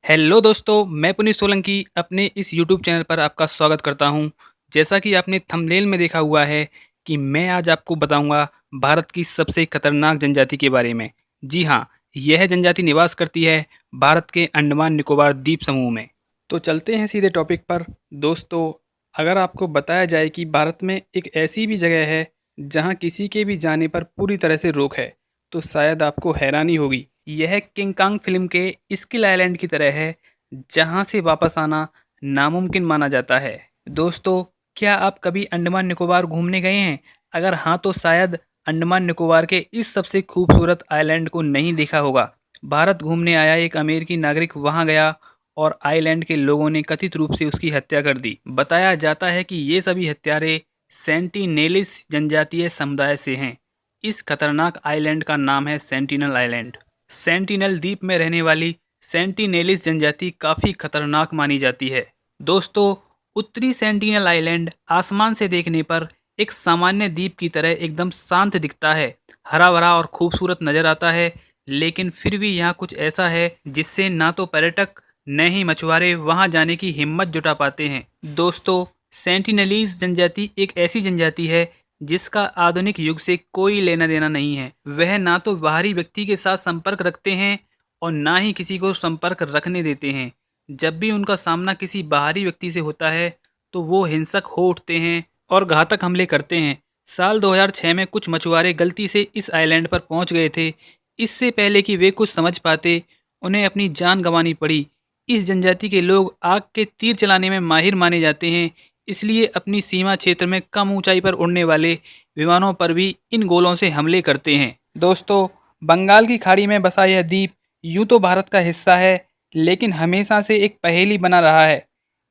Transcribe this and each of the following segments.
Hello दोस्तों, मैं पुनीत सोलंकी अपने इस यूट्यूब चैनल पर आपका स्वागत करता हूं। जैसा कि आपने थंबनेल में देखा हुआ है कि मैं आज आपको बताऊंगा भारत की सबसे खतरनाक जनजाति के बारे में। जी हाँ, यह जनजाति निवास करती है भारत के अंडमान निकोबार द्वीप समूह में। तो चलते हैं सीधे टॉपिक पर। दोस्तों, अगर आपको बताया जाए कि भारत में एक ऐसी भी जगह है जहां किसी के भी जाने पर पूरी तरह से रोक है, तो शायद आपको हैरानी होगी। यह किंग कांग फिल्म के स्किल आइलैंड की तरह है, जहां से वापस आना नामुमकिन माना जाता है। दोस्तों, क्या आप कभी अंडमान निकोबार घूमने गए हैं? अगर हाँ, तो शायद अंडमान निकोबार के इस सबसे खूबसूरत आइलैंड को नहीं देखा होगा। भारत घूमने आया एक अमेरिकी नागरिक वहां गया और आइलैंड के लोगों ने कथित रूप से उसकी हत्या कर दी। बताया जाता है कि ये सभी हत्यारे सेंटिनेलिस जनजातीय समुदाय से हैं। इस खतरनाक आइलैंड का नाम है सेंटिनल आइलैंड। सेंटिनल द्वीप में रहने वाली सेंटिनेलिस जनजाति काफ़ी खतरनाक मानी जाती है। दोस्तों, उत्तरी सेंटिनल आइलैंड आसमान से देखने पर एक सामान्य द्वीप की तरह एकदम शांत दिखता है, हरा भरा और खूबसूरत नजर आता है। लेकिन फिर भी यहाँ कुछ ऐसा है जिससे ना तो पर्यटक न ही मछुआरे वहां जाने की हिम्मत जुटा पाते हैं। दोस्तों, सेंटिनलीज जनजाति एक ऐसी जनजाति है जिसका आधुनिक युग से कोई लेना देना नहीं है। वह ना तो बाहरी व्यक्ति के साथ संपर्क रखते हैं और ना ही किसी को संपर्क रखने देते हैं। जब भी उनका सामना किसी बाहरी व्यक्ति से होता है तो वो हिंसक हो उठते हैं और घातक हमले करते हैं। साल 2006 में कुछ मछुआरे गलती से इस आइलैंड पर पहुंच गए थे। इससे पहले कि वे कुछ समझ पाते, उन्हें अपनी जान गंवानी पड़ी। इस जनजाति के लोग आग के तीर चलाने में माहिर माने जाते हैं, इसलिए अपनी सीमा क्षेत्र में कम ऊंचाई पर उड़ने वाले विमानों पर भी इन गोलों से हमले करते हैं। दोस्तों, बंगाल की खाड़ी में बसा यह द्वीप यूं तो भारत का हिस्सा है, लेकिन हमेशा से एक पहेली बना रहा है।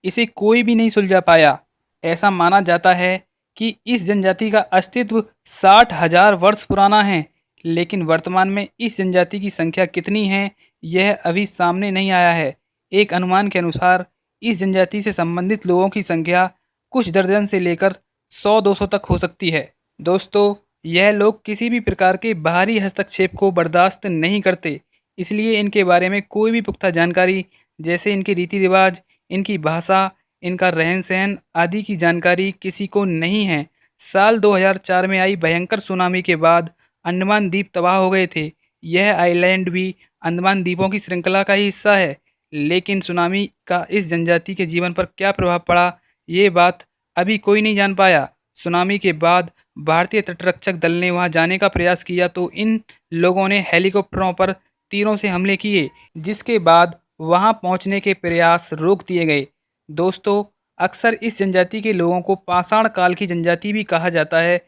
इसे कोई भी नहीं सुलझा पाया। ऐसा माना जाता है कि इस जनजाति का अस्तित्व 60,000 वर्ष पुराना है, लेकिन वर्तमान में इस जनजाति की संख्या कितनी है, यह अभी सामने नहीं आया है। एक अनुमान के अनुसार इस जनजाति से संबंधित लोगों की संख्या कुछ दर्जन से लेकर 100-200 तक हो सकती है। दोस्तों, यह लोग किसी भी प्रकार के बाहरी हस्तक्षेप को बर्दाश्त नहीं करते, इसलिए इनके बारे में कोई भी पुख्ता जानकारी, जैसे इनके रीति रिवाज, इनकी भाषा, इनका रहन सहन आदि की जानकारी किसी को नहीं है। साल 2004 में आई भयंकर सुनामी के बाद अंडमान द्वीप तबाह हो गए थे। यह आइलैंड भी अंडमान द्वीपों की श्रृंखला का ही हिस्सा है, लेकिन सुनामी का इस जनजाति के जीवन पर क्या प्रभाव पड़ा, ये बात अभी कोई नहीं जान पाया। सुनामी के बाद भारतीय तटरक्षक दल ने वहां जाने का प्रयास किया तो इन लोगों ने हेलीकॉप्टरों पर तीरों से हमले किए, जिसके बाद वहां पहुंचने के प्रयास रोक दिए गए। दोस्तों, अक्सर इस जनजाति के लोगों को पाषाण काल की जनजाति भी कहा जाता है,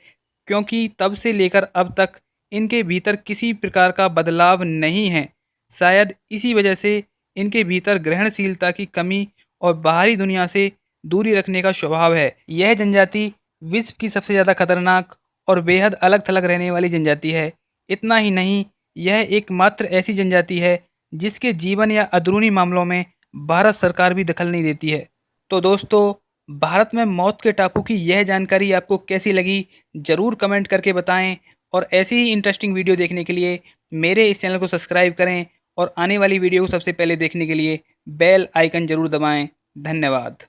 क्योंकि तब से लेकर अब तक इनके भीतर किसी प्रकार का बदलाव नहीं है। शायद इसी वजह से इनके भीतर ग्रहणशीलता की कमी और बाहरी दुनिया से दूरी रखने का स्वभाव है। यह जनजाति विश्व की सबसे ज़्यादा खतरनाक और बेहद अलग थलग रहने वाली जनजाति है। इतना ही नहीं, यह एकमात्र ऐसी जनजाति है जिसके जीवन या अंदरूनी मामलों में भारत सरकार भी दखल नहीं देती है। तो दोस्तों, भारत में मौत के टापू की यह जानकारी आपको कैसी लगी, ज़रूर कमेंट करके बताएं। और ऐसी ही इंटरेस्टिंग वीडियो देखने के लिए मेरे इस चैनल को सब्सक्राइब करें और आने वाली वीडियो को सबसे पहले देखने के लिए बेल आइकन ज़रूर दबाएं। धन्यवाद।